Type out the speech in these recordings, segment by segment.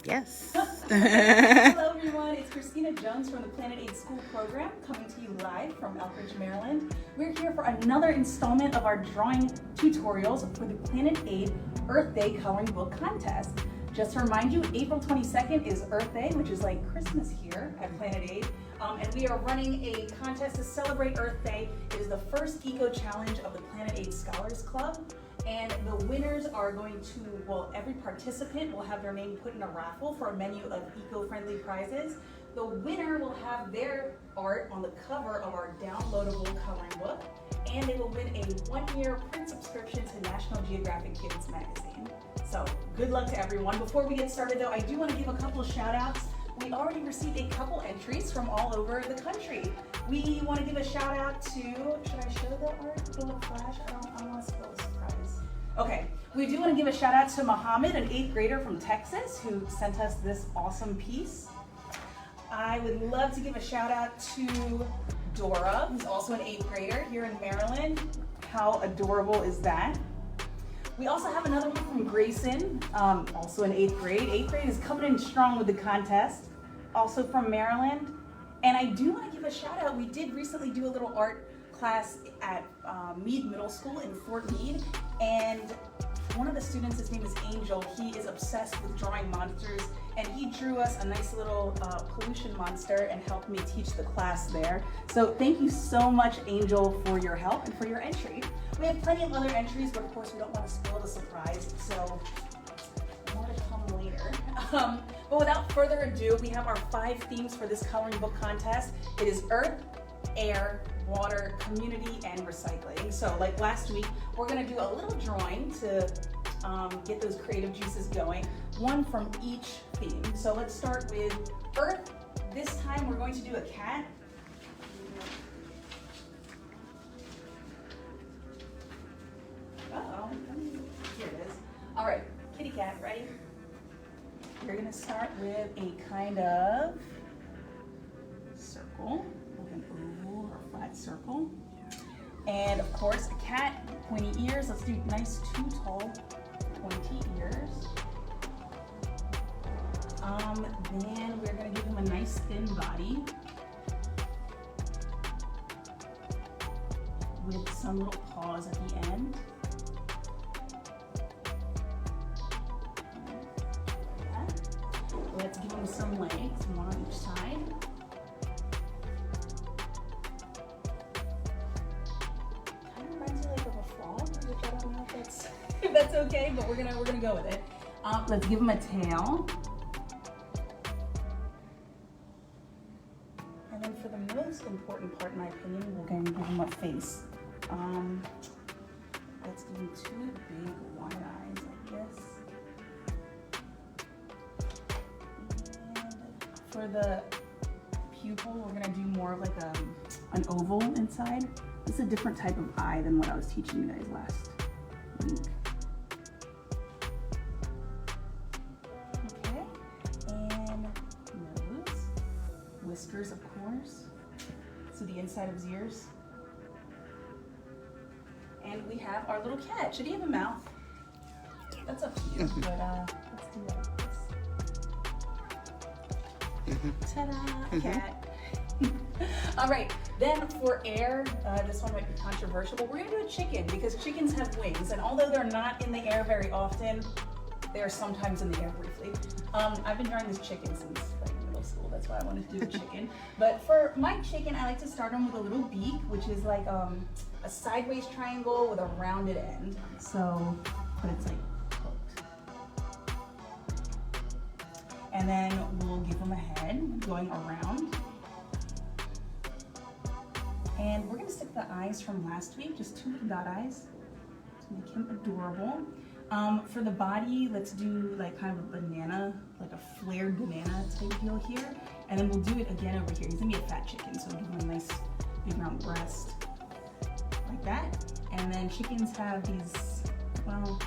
Yes. Hello everyone, it's Christina Jones from the Planet Aid School Program coming to you live from Elkridge, Maryland. We're here for another installment of our drawing tutorials for the Planet Aid Earth Day Coloring Book Contest. Just to remind you, April 22nd is Earth Day, which is like Christmas here at Planet Aid. And we are running a contest to celebrate Earth Day. It is the first eco challenge of the Planet Aid Scholars Club. And the winners are going to, well, every participant will have their name put in a raffle for a menu of eco-friendly prizes. The winner will have their art on the cover of our downloadable coloring book, and they will win a 1-year print subscription to National Geographic Kids magazine. So good luck to everyone. Before we get started though, I do want to give a couple of shout outs. We already received a couple entries from all over the country. We want to give a shout out to, should I show the art, the little flash? I don't want to spoil the surprise. Okay, we do want to give a shout out to Mohammed, an 8th grader from Texas, who sent us this awesome piece. I would love to give a shout out to Dora, who's also an 8th grader here in Maryland. How adorable is that? We also have another one from Grayson, also in 8th grade. 8th grade is coming in strong with the contest, also from Maryland. And I do want to give a shout out. We did recently do a little art class at Meade Middle School in Fort Meade, and one of the students, his name is Angel, he is obsessed with drawing monsters, and he drew us a nice little pollution monster and helped me teach the class there. So thank you so much, Angel, for your help and for your entry. We have plenty of other entries, but of course we don't want to spoil the surprise, so more to come later. But without further ado, we have our 5 themes for this coloring book contest. It is Earth, Air, Water, Community, and Recycling. So like last week, we're going to do a little drawing to get those creative juices going, one from each theme. So let's start with Earth. This time we're going to do a cat. Uh-oh, here it is. All right, kitty cat, ready? You're going to start with a kind of circle, like an oval or flat circle. And of course, a cat, pointy ears. Let's do nice 2 tall, pointy ears. Then we're going to give him a nice thin body with some little paws at the end. Let's give him some legs, one on each side. Kind of reminds me like of a frog, which I don't know if that's okay, but we're gonna go with it. Let's give him a tail. And then for the most important part, in my opinion, we're going to give him a face. Let's give him 2 big wide eyes like this. For the pupil, we're going to do more of like an oval inside. This is a different type of eye than what I was teaching you guys last week. Okay, and nose, whiskers of course, so the inside of his ears. And we have our little cat. Should he have a mouth? That's up to you, but let's do that. Ta-da, cat. All right, then for air, this one might be controversial, but we're gonna do a chicken because chickens have wings, and although they're not in the air very often, they're sometimes in the air briefly. I've been drawing this chicken since like middle school, that's why I wanted to do the chicken. But for my chicken, I like to start him with a little beak, which is like a sideways triangle with a rounded end. So, but it's like and then we'll give him a head going around. And we're gonna stick the eyes from last week, just 2 dot eyes to make him adorable. For the body, let's do like kind of a banana, like a flared banana type deal here. And then we'll do it again over here. He's gonna be a fat chicken, so we'll give him a nice big round breast, like that. And then chickens have these, well,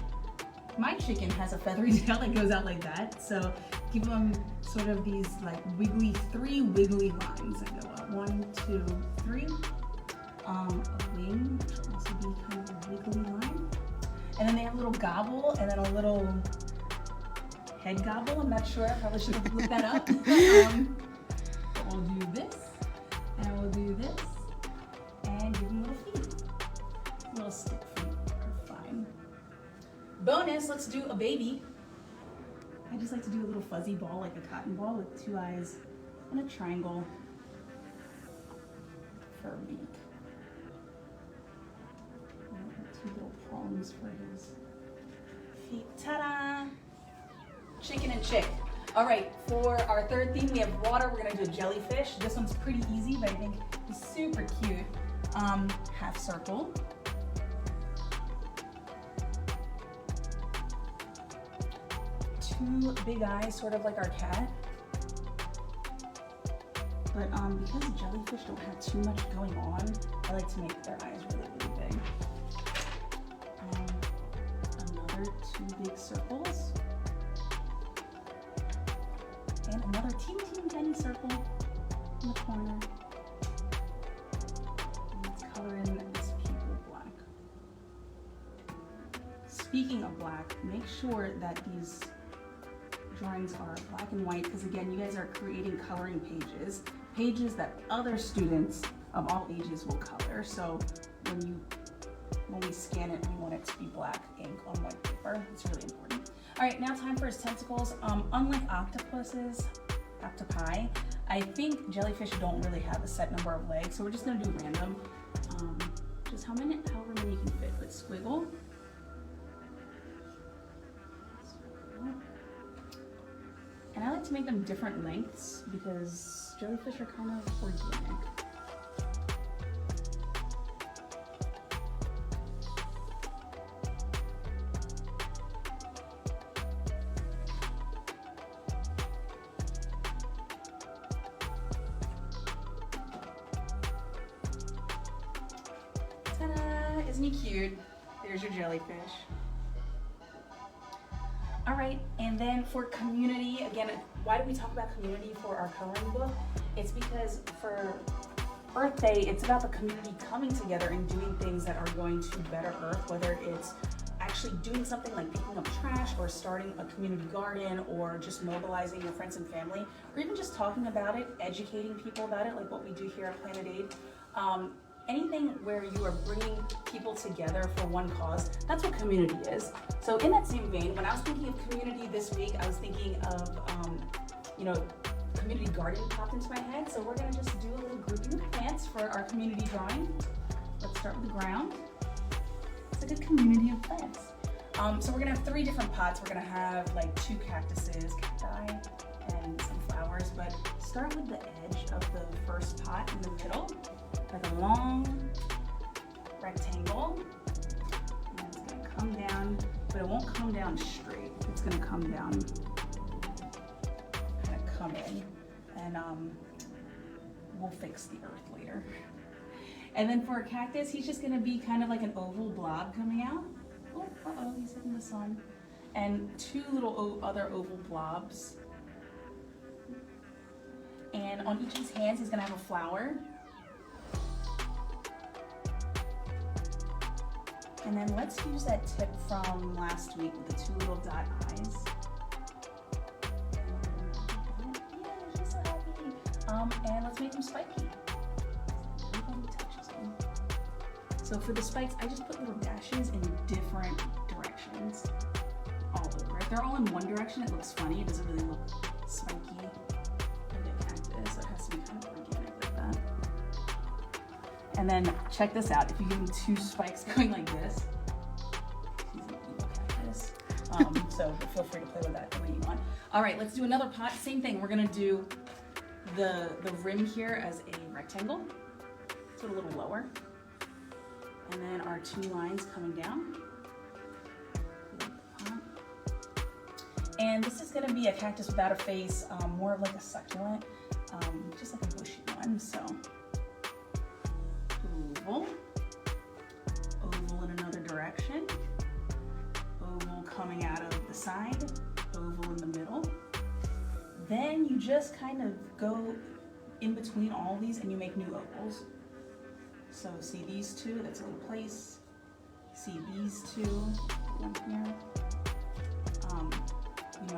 my chicken has a feathery tail that goes out like that. So give them sort of these like 3 wiggly lines that go up. 1, 2, 3. A wing, which will also be kind of a wiggly line. And then they have a little gobble and then a little head gobble. I'm not sure. I probably should have looked that up. But we'll do this, and we'll do this, and give him little feet. Little stick feet are fine. Bonus, let's do a baby. I just like to do a little fuzzy ball, like a cotton ball with 2 eyes and a triangle for a beak. And 2 little prongs for his feet. Ta-da! Chicken and chick. All right, for our third theme, we have water. We're gonna do a jellyfish. This one's pretty easy, but I think he's super cute. Half circle. Two big eyes, sort of like our cat. But because jellyfish don't have too much going on, I like to make their eyes really, really big. Another 2 big circles. And another teeny tiny circle in the corner. And let's color in this pupil black. Speaking of black, make sure that these drawings are black and white, because again, you guys are creating coloring pages that other students of all ages will color. So when we scan it, we want it to be black ink on white paper. It's really important. All right, now time for his tentacles. Unlike octopuses, octopi, I think jellyfish don't really have a set number of legs, so we're just gonna do random. Just however many you can fit, but squiggle. And I like to make them different lengths because jellyfish are kind of organic. Ta-da! Isn't he cute? There's your jellyfish. All right, and then for community, again, why do we talk about community for our coloring book? It's because for Earth Day, it's about the community coming together and doing things that are going to better Earth, whether it's actually doing something like picking up trash or starting a community garden or just mobilizing your friends and family, or even just talking about it, educating people about it, like what we do here at Planet Aid. Anything where you are bringing people together for one cause, that's what community is. So in that same vein, when I was thinking of community this week, I was thinking of, community garden popped into my head. So we're gonna just do a little grouping of plants for our community drawing. Let's start with the ground. It's like a community of plants. So we're gonna have 3 different pots. We're gonna have like 2 cactuses, cacti, and some flowers, but start with the edge of the first pot in the middle. Like a long rectangle, and it's gonna come down, but it won't come down straight. It's gonna come down, kind of come in, and we'll fix the earth later. And then for a cactus, he's just gonna be kind of like an oval blob coming out. Oh, uh-oh, he's hitting the sun. And 2 little other oval blobs. And on each of his hands, he's gonna have a flower. And then let's use that tip from last week with the 2 little dot eyes. Yeah, he's so happy. And let's make him spiky. Everybody touches him. So for the spikes, I just put little dashes in different directions all over. If they're all in one direction, it looks funny. It doesn't really look spiky like a cactus. So it has to be kind of organic like that. And then check this out. If you give him 2 spikes going like this, he's an evil cactus. So feel free to play with that the way you want. All right, let's do another pot. Same thing. We're gonna do the rim here as a rectangle, so a little lower. And then our 2 lines coming down. And this is gonna be a cactus without a face, more of like a succulent, just like a bushy one. So. Oval in another direction, oval coming out of the side, oval in the middle. Then you just kind of go in between all these and you make new ovals. So see these 2, that's a little place. See these 2, one here.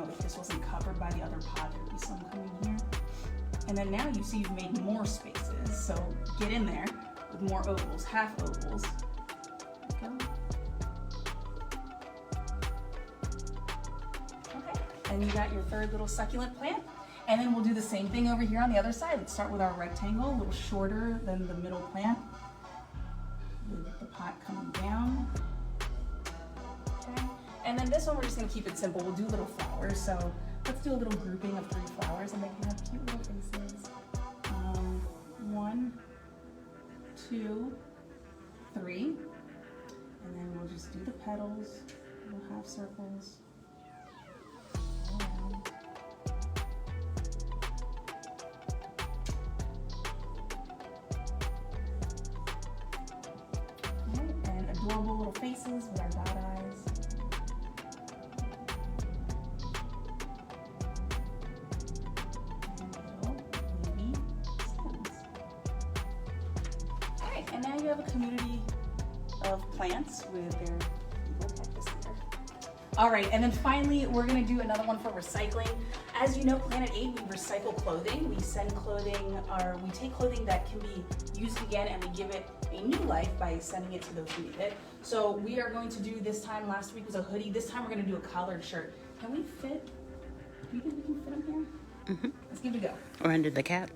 If this was buffered by the other pod. There'll be some coming here. And then now you see you've made more spaces. So get in there with more ovals, half ovals. Go. Okay, and you got your third little succulent plant. And then we'll do the same thing over here on the other side. Let's start with our rectangle, a little shorter than the middle plant. With the pot coming down. Okay. And then this one, we're just gonna keep it simple. We'll do little flowers. So let's do a little grouping of 3 flowers and they can have cute little faces. 1, 2, 3. And then we'll just do the petals, little half circles. Around. Adorable little faces with our dot eyes. And little wavy stems. Alright, and now you have a community of plants with their evil cactus there. Alright, and then finally we're going to do another one for recycling. As you know, Planet Aid, we recycle clothing. We send clothing, or we take clothing that can be used again and we give it a new life by sending it to those who need it. So we are going to do this time, last week was a hoodie, this time we're going to do a collared shirt. Can we fit, do you think we can fit them here? Mm-hmm. Let's give it a go. Or under the cat.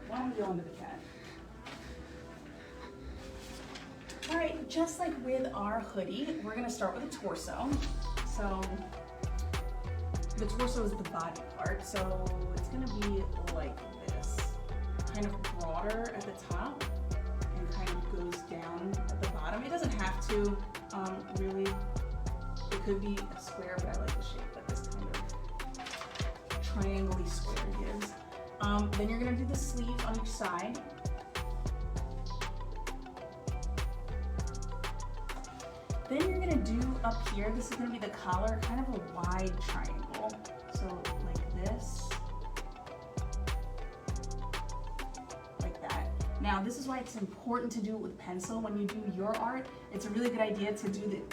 Why don't we go under the cat? All right, just like with our hoodie, we're going to start with a torso. So the torso is the body part, so it's going to be like this, kind of broader at the top and kind of goes down at the bottom. It doesn't have to, really. It could be a square, but I like the shape that this kind of triangle-y square gives. Then you're going to do the sleeves on each side. Then you're going to do up here, this is going to be the collar, kind of a wide triangle. So like this. Like that. Now this is why it's important to do it with pencil. When you do your art, it's a really good idea to do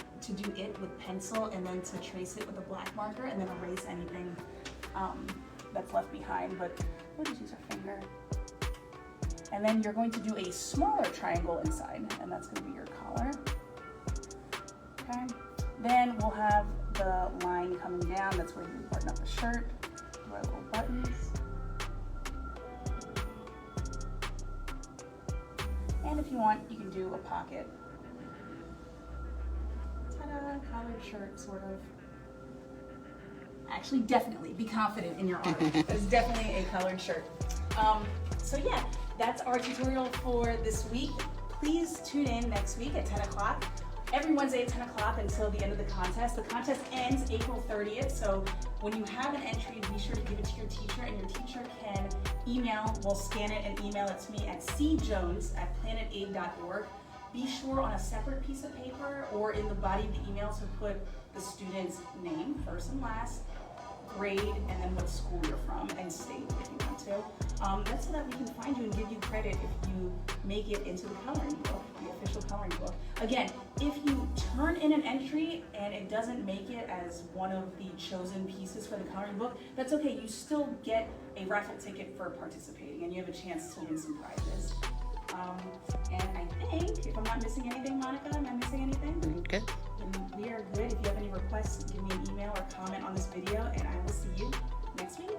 it with pencil and then to trace it with a black marker and then erase anything that's left behind. But we'll just use our finger. And then you're going to do a smaller triangle inside, and that's going to be your collar. Okay. Then we'll have the line coming down. That's where you button up the shirt. Do our little buttons. And if you want, you can do a pocket. Ta-da, collared shirt, sort of. Actually, definitely be confident in your art. It's definitely a collared shirt. So yeah, that's our tutorial for this week. Please tune in next week at 10 o'clock. Every Wednesday at 10 o'clock until the end of the contest. The contest ends April 30th, so when you have an entry, be sure to give it to your teacher, and your teacher can scan it and email it to me at cjones@planetaid.org. Be sure on a separate piece of paper or in the body of the email to put the student's name, first and last, grade, and then what school you're from, and state if you want to. That's so that we can find you and give you credit if you make it into the coloring book, the official coloring book. Again, if you turn in an entry and it doesn't make it as one of the chosen pieces for the coloring book, that's okay. You still get a raffle ticket for participating and you have a chance to win some prizes. And I think, if I'm not missing anything, Monica, am I missing anything? Good. And we are good. If you have any requests, give me an email or comment on this video, and I will see you next week.